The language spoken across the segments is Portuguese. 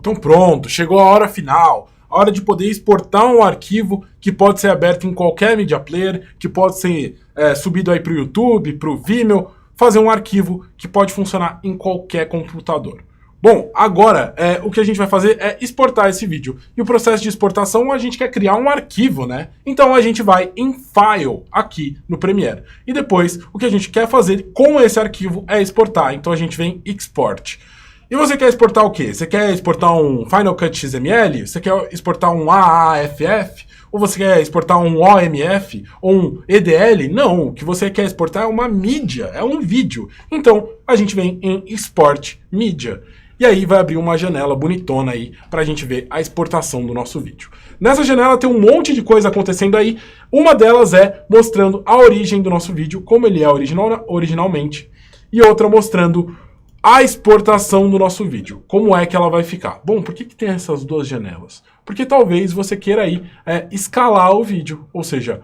Então pronto, chegou a hora final. A hora de poder exportar um arquivo que pode ser aberto em qualquer media player, que pode ser subido aí para o YouTube, para o Vimeo, fazer um arquivo que pode funcionar em qualquer computador. Bom, agora o que a gente vai fazer é exportar esse vídeo. E o processo de exportação, a gente quer criar um arquivo, né? Então a gente vai em File, aqui no Premiere. E depois, o que a gente quer fazer com esse arquivo é exportar. Então a gente vem Export. E você quer exportar o quê? Você quer exportar um Final Cut XML? Você quer exportar um AAFF? Ou você quer exportar um OMF? Ou um EDL? Não, o que você quer exportar é uma mídia, é um vídeo. Então, a gente vem em Export Media. E aí vai abrir uma janela bonitona aí pra gente ver a exportação do nosso vídeo. Nessa janela tem um monte de coisa acontecendo aí. Uma delas é mostrando a origem do nosso vídeo, como ele é originalmente. E outra mostrando a exportação do nosso vídeo, como é que ela vai ficar. Bom, por que tem essas duas janelas? Porque talvez você queira aí escalar o vídeo, ou seja,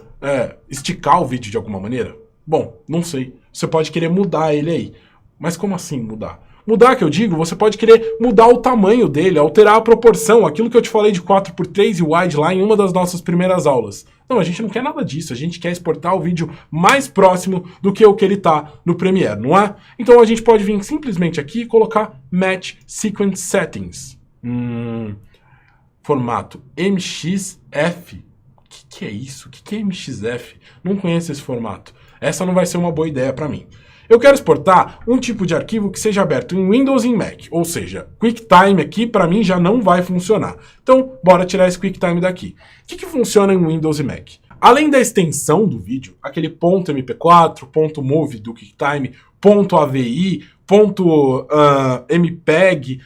esticar o vídeo de alguma maneira. Bom, não sei, você pode querer mudar ele aí. Mas como assim mudar? Mudar, que eu digo, você pode querer mudar o tamanho dele, alterar a proporção, aquilo que eu te falei de 4:3 e wide lá em uma das nossas primeiras aulas. Não, a gente não quer nada disso, a gente quer exportar o vídeo mais próximo do que o que ele tá no Premiere, não é? Então a gente pode vir simplesmente aqui e colocar Match Sequence Settings. Formato MXF. O que é isso? O que é MXF? Não conheço esse formato. Essa não vai ser uma boa ideia para mim. Eu quero exportar um tipo de arquivo que seja aberto em Windows e em Mac, ou seja, QuickTime aqui para mim já não vai funcionar. Então, bora tirar esse QuickTime daqui. O que que em Windows e Mac? Além da extensão do vídeo, aquele .mp4, .mov do QuickTime, .avi, .mpeg,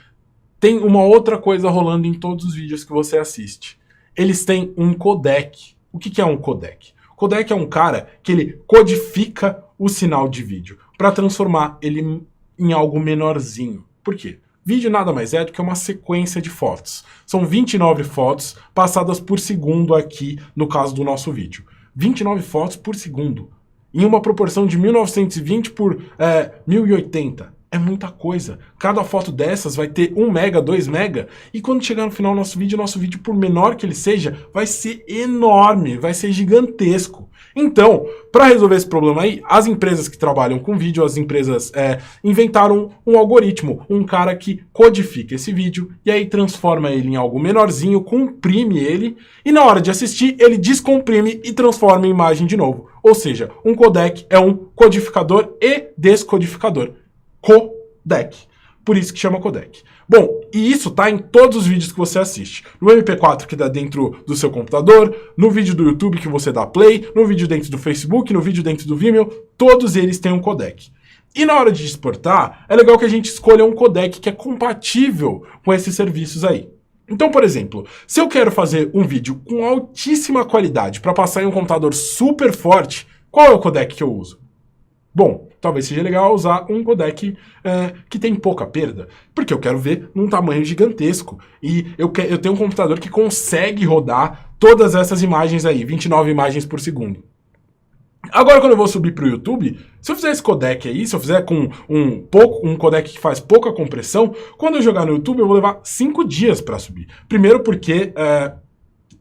tem uma outra coisa rolando em todos os vídeos que você assiste. Eles têm um codec. O que é um codec? Codec é um cara que ele codifica o sinal de vídeo para transformar ele em algo menorzinho. Por quê? Vídeo nada mais é do que uma sequência de fotos. São 29 fotos passadas por segundo aqui no caso do nosso vídeo. 29 fotos por segundo. Em uma proporção de 1920 por 1080. É muita coisa. Cada foto dessas vai ter 1 mega, 2 mega. E quando chegar no final do nosso vídeo, por menor que ele seja, vai ser enorme, vai ser gigantesco. Então, para resolver esse problema aí, as empresas que trabalham com vídeo, as empresas inventaram um algoritmo, um cara que codifica esse vídeo e aí transforma ele em algo menorzinho, comprime ele e na hora de assistir ele descomprime e transforma em imagem de novo. Ou seja, um codec é um codificador e descodificador. Codec. Por isso que chama codec. Bom, e isso tá em todos os vídeos que você assiste. No MP4 que dá dentro do seu computador, no vídeo do YouTube que você dá play, no vídeo dentro do Facebook, no vídeo dentro do Vimeo, todos eles têm um codec. E na hora de exportar, é legal que a gente escolha um codec que é compatível com esses serviços aí. Então, por exemplo, se eu quero fazer um vídeo com altíssima qualidade para passar em um computador super forte, qual é o codec que eu uso? Bom, talvez seja legal usar um codec que tem pouca perda, porque eu quero ver num tamanho gigantesco. E eu tenho um computador que consegue rodar todas essas imagens aí, 29 imagens por segundo. Agora, quando eu vou subir para o YouTube, se eu fizer esse codec aí, se eu fizer com um codec que faz pouca compressão, quando eu jogar no YouTube eu vou levar 5 dias para subir. Primeiro porque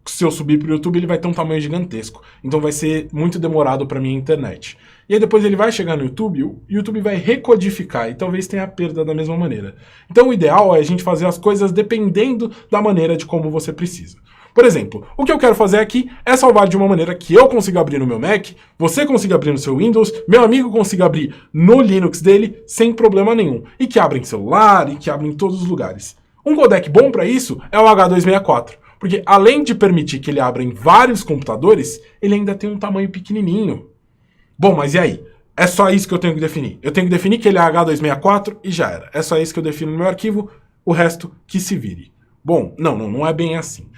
se eu subir para o YouTube ele vai ter um tamanho gigantesco, então vai ser muito demorado para minha internet. E aí depois ele vai chegar no YouTube, o YouTube vai recodificar e talvez tenha perda da mesma maneira. Então o ideal é a gente fazer as coisas dependendo da maneira de como você precisa. Por exemplo, o que eu quero fazer aqui é salvar de uma maneira que eu consiga abrir no meu Mac, você consiga abrir no seu Windows, meu amigo consiga abrir no Linux dele sem problema nenhum. E que abra em celular, e que abra em todos os lugares. Um codec bom para isso é o H264. Porque além de permitir que ele abra em vários computadores, ele ainda tem um tamanho pequenininho. Bom, mas e aí? É só isso que eu tenho que definir. Eu tenho que definir que ele é H264 e já era. É só isso que eu defino no meu arquivo, o resto que se vire. Bom, não é bem assim.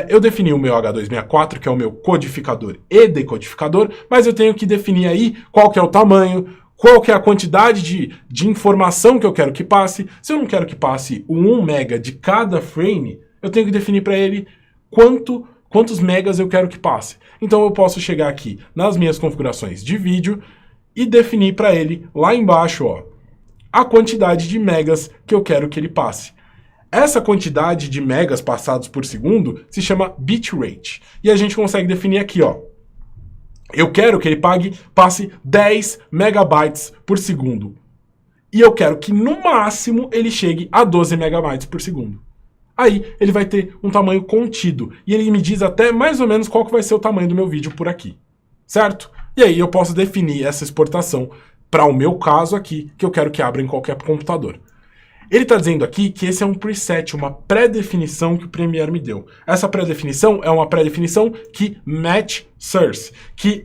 Eu defini o meu H264, que é o meu codificador e decodificador, mas eu tenho que definir aí qual que é o tamanho, qual que é a quantidade de informação que eu quero que passe. Se eu não quero que passe o 1 mega de cada frame, eu tenho que definir para ele quantos megas eu quero que passe. Então eu posso chegar aqui nas minhas configurações de vídeo e definir para ele lá embaixo, ó, a quantidade de megas que eu quero que ele passe. Essa quantidade de megas passados por segundo se chama bitrate. E a gente consegue definir aqui, ó. Eu quero que ele passe 10 megabytes por segundo. E eu quero que no máximo ele chegue a 12 megabytes por segundo. Aí ele vai ter um tamanho contido. E ele me diz até mais ou menos qual que vai ser o tamanho do meu vídeo por aqui. Certo? E aí eu posso definir essa exportação para o meu caso aqui, que eu quero que abra em qualquer computador. Ele está dizendo aqui que esse é um preset, uma pré-definição que o Premiere me deu. Essa pré-definição é uma pré-definição que match source, que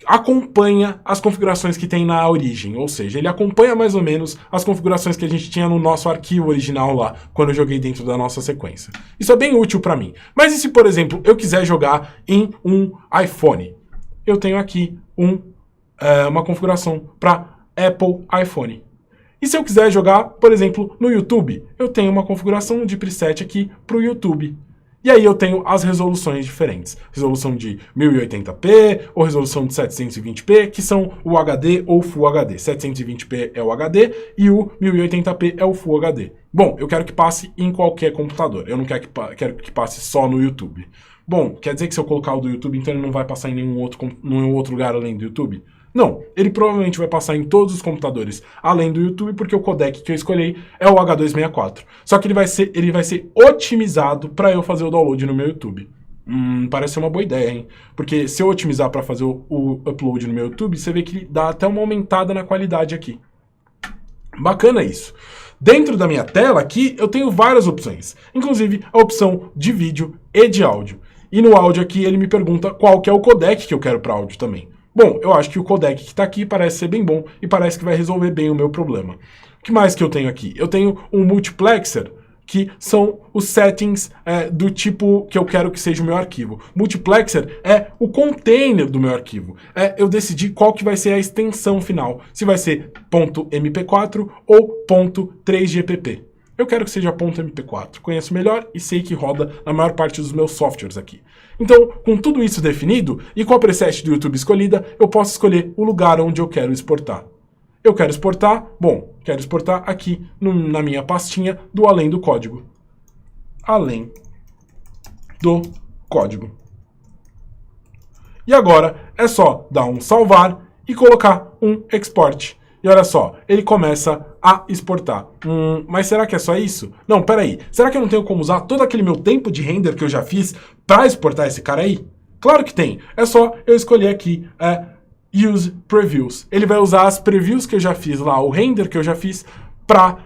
acompanha as configurações que tem na origem, ou seja, ele acompanha mais ou menos as configurações que a gente tinha no nosso arquivo original lá, quando eu joguei dentro da nossa sequência. Isso é bem útil para mim. Mas e se, por exemplo, eu quiser jogar em um iPhone? Eu tenho aqui uma configuração para Apple iPhone. E se eu quiser jogar, por exemplo, no YouTube, eu tenho uma configuração de preset aqui para o YouTube. E aí eu tenho as resoluções diferentes. Resolução de 1080p ou resolução de 720p, que são o HD ou Full HD. 720p é o HD e o 1080p é o Full HD. Bom, eu quero que passe em qualquer computador. Eu não quero que passe só no YouTube. Bom, quer dizer que se eu colocar o do YouTube, então ele não vai passar em nenhum outro lugar além do YouTube? Não, ele provavelmente vai passar em todos os computadores, além do YouTube, porque o codec que eu escolhi é o H264. Só que ele vai ser otimizado para eu fazer o download no meu YouTube. Parece ser uma boa ideia, hein? Porque se eu otimizar para fazer o upload no meu YouTube, você vê que dá até uma aumentada na qualidade aqui. Bacana isso. Dentro da minha tela aqui, eu tenho várias opções, inclusive a opção de vídeo e de áudio. E no áudio aqui ele me pergunta qual que é o codec que eu quero para áudio também. Bom, eu acho que o codec que está aqui parece ser bem bom e parece que vai resolver bem o meu problema. O que mais que eu tenho aqui? Eu tenho um multiplexer, que são os settings do tipo que eu quero que seja o meu arquivo. Multiplexer é o container do meu arquivo. Eu decidi qual que vai ser a extensão final, se vai ser .mp4 ou .3gpp. Eu quero que seja .mp4, conheço melhor e sei que roda na maior parte dos meus softwares aqui. Então, com tudo isso definido e com a preset do YouTube escolhida, eu posso escolher o lugar onde eu quero exportar. Eu quero exportar, quero exportar aqui na minha pastinha do além do código. Além do código. E agora é só dar um salvar e colocar um export. E olha só, ele começa a exportar. Mas será que é só isso? Não, peraí. Será que eu não tenho como usar todo aquele meu tempo de render que eu já fiz para exportar esse cara aí? Claro que tem. É só eu escolher aqui Use Previews. Ele vai usar as previews que eu já fiz lá, o render que eu já fiz, para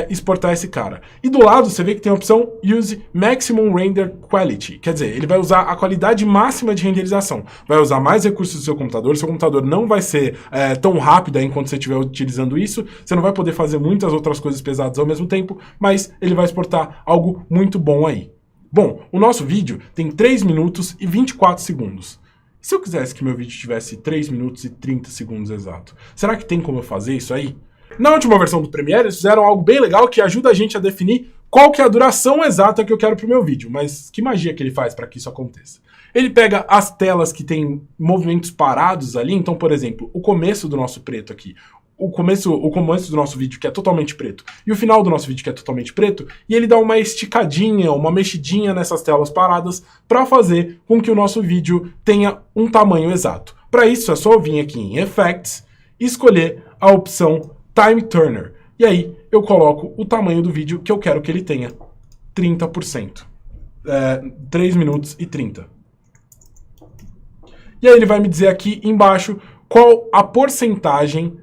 exportar esse cara. E do lado você vê que tem a opção Use Maximum Render Quality. Quer dizer, ele vai usar a qualidade máxima de renderização. Vai usar mais recursos do seu computador não vai ser tão rápido enquanto você estiver utilizando isso, você não vai poder fazer muitas outras coisas pesadas ao mesmo tempo, mas ele vai exportar algo muito bom aí. Bom, o nosso vídeo tem 3 minutos e 24 segundos. Se eu quisesse que meu vídeo tivesse 3 minutos e 30 segundos exato, será que tem como eu fazer isso aí? Na última versão do Premiere, eles fizeram algo bem legal que ajuda a gente a definir qual que é a duração exata que eu quero pro meu vídeo. Mas que magia que ele faz para que isso aconteça? Ele pega as telas que tem movimentos parados ali, então, por exemplo, o começo do nosso preto aqui, o começo do nosso vídeo que é totalmente preto e o final do nosso vídeo que é totalmente preto, e ele dá uma esticadinha, uma mexidinha nessas telas paradas para fazer com que o nosso vídeo tenha um tamanho exato. Para isso é só eu vir aqui em Effects e escolher a opção Time Turner. E aí eu coloco o tamanho do vídeo que eu quero que ele tenha. 30%. 3 minutos e 30. E aí ele vai me dizer aqui embaixo qual a porcentagem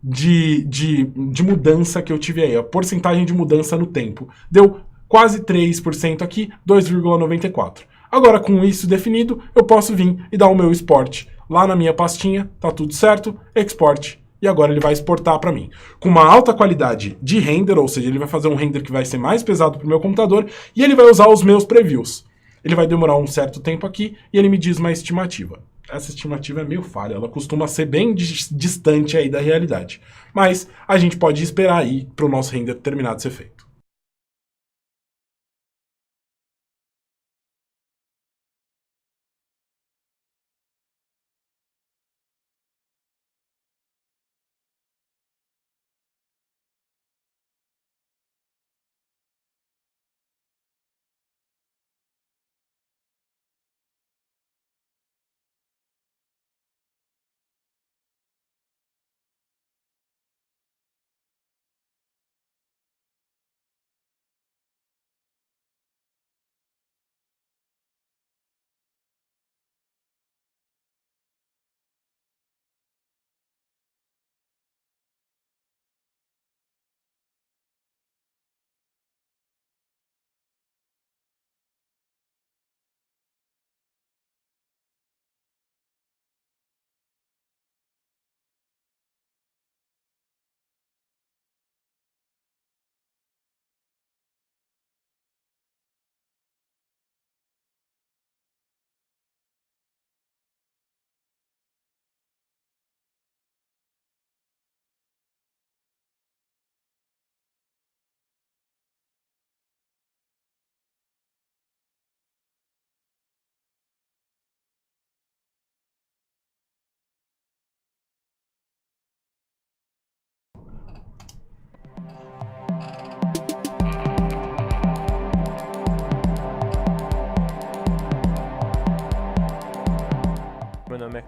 de mudança que eu tive aí. A porcentagem de mudança no tempo. Deu quase 3% aqui, 2,94. Agora com isso definido, eu posso vir e dar o meu export lá na minha pastinha. Tá tudo certo. Export. E agora ele vai exportar para mim. Com uma alta qualidade de render, ou seja, ele vai fazer um render que vai ser mais pesado para o meu computador, e ele vai usar os meus previews. Ele vai demorar um certo tempo aqui, e ele me diz uma estimativa. Essa estimativa é meio falha, ela costuma ser bem distante aí da realidade. Mas a gente pode esperar aí para o nosso render terminar de ser feito.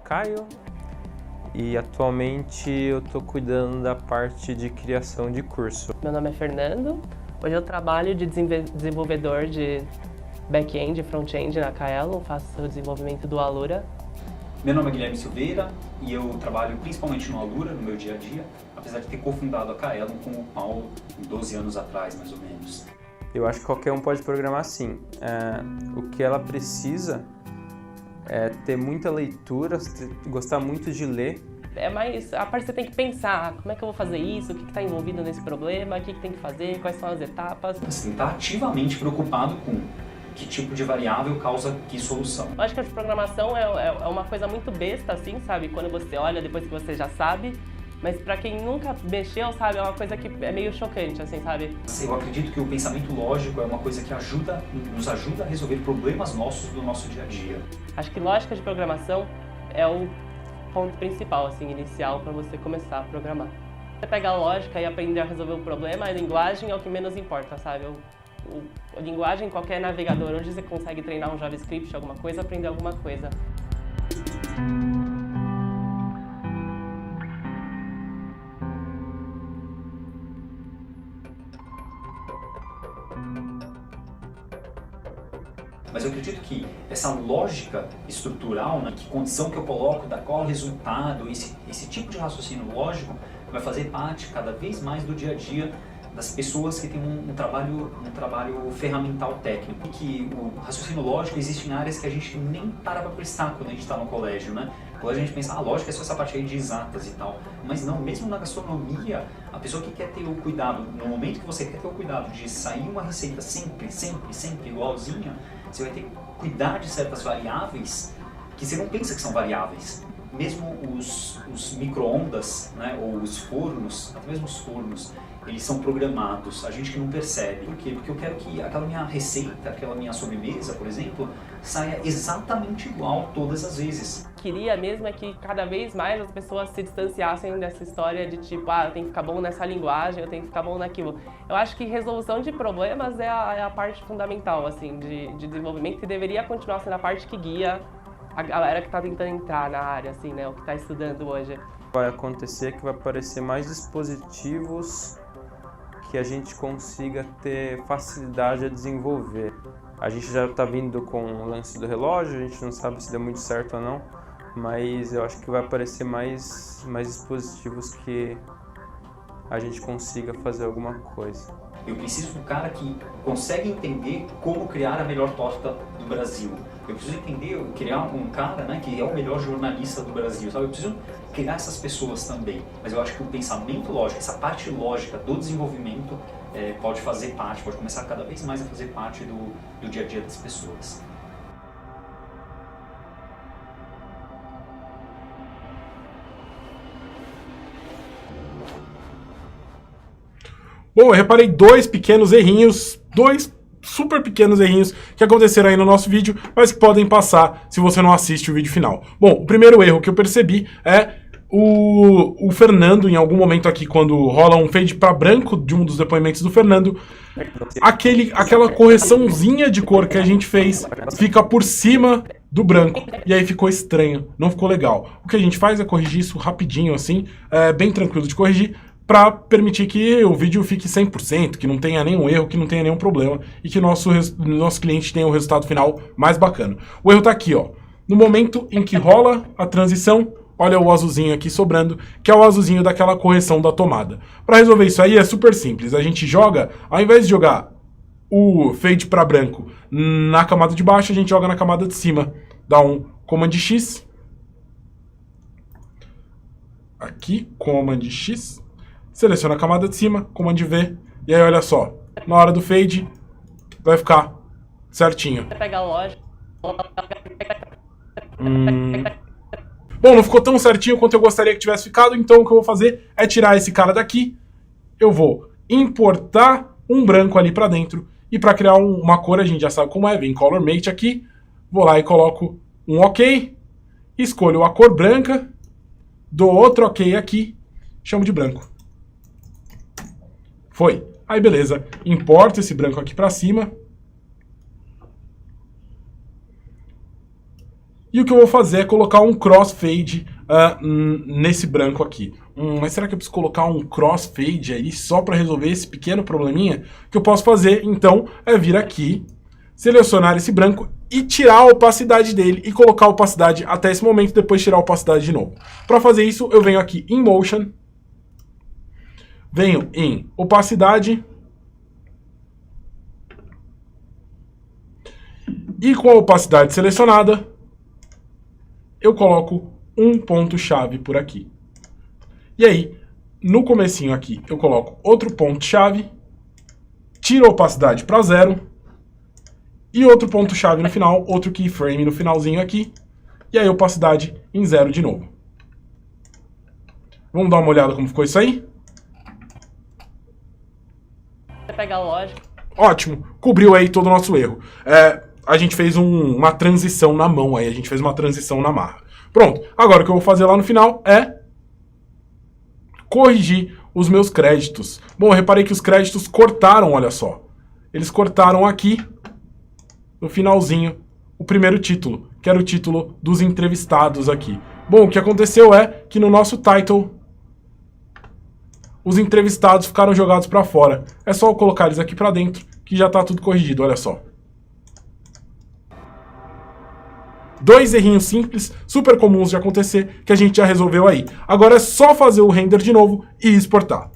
Caio e atualmente eu estou cuidando da parte de criação de curso. Meu nome é Fernando, hoje eu trabalho de desenvolvedor de back-end e front-end na Kaelon, faço o desenvolvimento do Alura. Meu nome é Guilherme Silveira e eu trabalho principalmente no Alura, no meu dia a dia, apesar de ter cofundado a Kaelon com o Paulo 12 anos atrás, mais ou menos. Eu acho que qualquer um pode programar sim. O que ela precisa é ter muita leitura, gostar muito de ler. É mais a parte que você tem que pensar, como é que eu vou fazer isso, o que está envolvido nesse problema, o que tem que fazer, quais são as etapas. Você tem que estar ativamente preocupado com que tipo de variável causa que solução. Eu acho que a programação é uma coisa muito besta, assim, sabe? Quando você olha, depois que você já sabe. Mas pra quem nunca mexeu, sabe, é uma coisa que é meio chocante, assim, sabe? Eu acredito que o pensamento lógico é uma coisa que nos ajuda a resolver problemas nossos do nosso dia a dia. Acho que lógica de programação é o ponto principal, assim, inicial para você começar a programar. Você pega a lógica e aprender a resolver o problema, a linguagem é o que menos importa, sabe? A linguagem, qualquer navegador, hoje você consegue treinar um JavaScript, alguma coisa, aprender alguma coisa. Mas eu acredito que essa lógica estrutural, né, que condição que eu coloco, da qual resultado, esse tipo de raciocínio lógico vai fazer parte cada vez mais do dia a dia das pessoas que têm um trabalho ferramental técnico. E que o raciocínio lógico existe em áreas que a gente nem para pra prestar quando a gente está no colégio, né? No colégio a gente pensa, lógica é só essa parte aí de exatas e tal. Mas não, mesmo na gastronomia, a pessoa que quer ter o cuidado, no momento que você quer ter o cuidado de sair uma receita sempre igualzinha, você vai ter que cuidar de certas variáveis que você não pensa que são variáveis. Mesmo os micro-ondas, né, ou os fornos, até mesmo os fornos, eles são programados, a gente que não percebe. Por quê? Porque eu quero que aquela minha receita, aquela minha sobremesa, por exemplo, saia exatamente igual todas as vezes. Queria mesmo é que cada vez mais as pessoas se distanciassem dessa história de tipo, eu tenho que ficar bom nessa linguagem, eu tenho que ficar bom naquilo. Eu acho que resolução de problemas é a parte fundamental, assim, de desenvolvimento, que deveria continuar sendo a parte que guia a galera que está tentando entrar na área, assim, né, o que está estudando hoje. Vai acontecer que vai aparecer mais dispositivos que a gente consiga ter facilidade a desenvolver. A gente já está vindo com o lance do relógio, a gente não sabe se deu muito certo ou não, mas eu acho que vai aparecer mais dispositivos que a gente consiga fazer alguma coisa. Eu preciso de um cara que consegue entender como criar a melhor torta do Brasil. Eu preciso criar um cara, né, que é o melhor jornalista do Brasil, sabe? Eu preciso criar essas pessoas também. Mas eu acho que o pensamento lógico, essa parte lógica do desenvolvimento pode fazer parte, pode começar cada vez mais a fazer parte do dia a dia das pessoas. Bom, eu reparei dois super pequenos errinhos que aconteceram aí no nosso vídeo, mas que podem passar se você não assiste o vídeo final. Bom, o primeiro erro que eu percebi é o Fernando, em algum momento aqui, quando rola um fade para branco de um dos depoimentos do Fernando, aquela correçãozinha de cor que a gente fez fica por cima do branco, e aí ficou estranho, não ficou legal. O que a gente faz é corrigir isso rapidinho, assim, bem tranquilo de corrigir, para permitir que o vídeo fique 100%, que não tenha nenhum erro, que não tenha nenhum problema e que o nosso cliente tenha o resultado final mais bacana. O erro tá aqui, ó. No momento em que rola a transição, olha o azulzinho aqui sobrando, que é o azulzinho daquela correção da tomada. Para resolver isso aí é super simples. A gente joga, ao invés de jogar o fade para branco na camada de baixo, a gente joga na camada de cima. Dá um Command X. Aqui, Command X. Seleciona a camada de cima, Command V, e aí olha só, na hora do fade vai ficar certinho. Você pega a lógica. Bom, não ficou tão certinho quanto eu gostaria que tivesse ficado, então o que eu vou fazer é tirar esse cara daqui, eu vou importar um branco ali pra dentro, e pra criar uma cor a gente já sabe como é, vem Color Mate aqui, vou lá e coloco um OK, escolho a cor branca, dou outro OK aqui, chamo de branco. Foi. Aí beleza, importa esse branco aqui pra cima. E o que eu vou fazer é colocar um crossfade nesse branco aqui. Mas será que eu preciso colocar um crossfade aí só para resolver esse pequeno probleminha? O que eu posso fazer, então, é vir aqui, selecionar esse branco e tirar a opacidade dele e colocar a opacidade até esse momento, depois tirar a opacidade de novo. Para fazer isso, eu venho aqui em Motion, venho em opacidade e com a opacidade selecionada, eu coloco um ponto-chave por aqui. E aí, no comecinho aqui, eu coloco outro ponto-chave, tiro a opacidade para 0, e outro ponto-chave no final, outro keyframe no finalzinho aqui, e aí opacidade em 0 de novo. Vamos dar uma olhada como ficou isso aí? Você pega a lógica. Ótimo, cobriu aí todo o nosso erro. A gente fez uma transição na mão aí, a gente fez uma transição na marra. Pronto, agora o que eu vou fazer lá no final é corrigir os meus créditos. Bom, eu reparei que os créditos cortaram, olha só. Eles cortaram aqui, no finalzinho, o primeiro título, que era o título dos entrevistados aqui. Bom, o que aconteceu é que no nosso title, os entrevistados ficaram jogados para fora. É só eu colocar eles aqui para dentro, que já está tudo corrigido, olha só. 2 errinhos simples, super comuns de acontecer, que a gente já resolveu aí. Agora é só fazer o render de novo e exportar.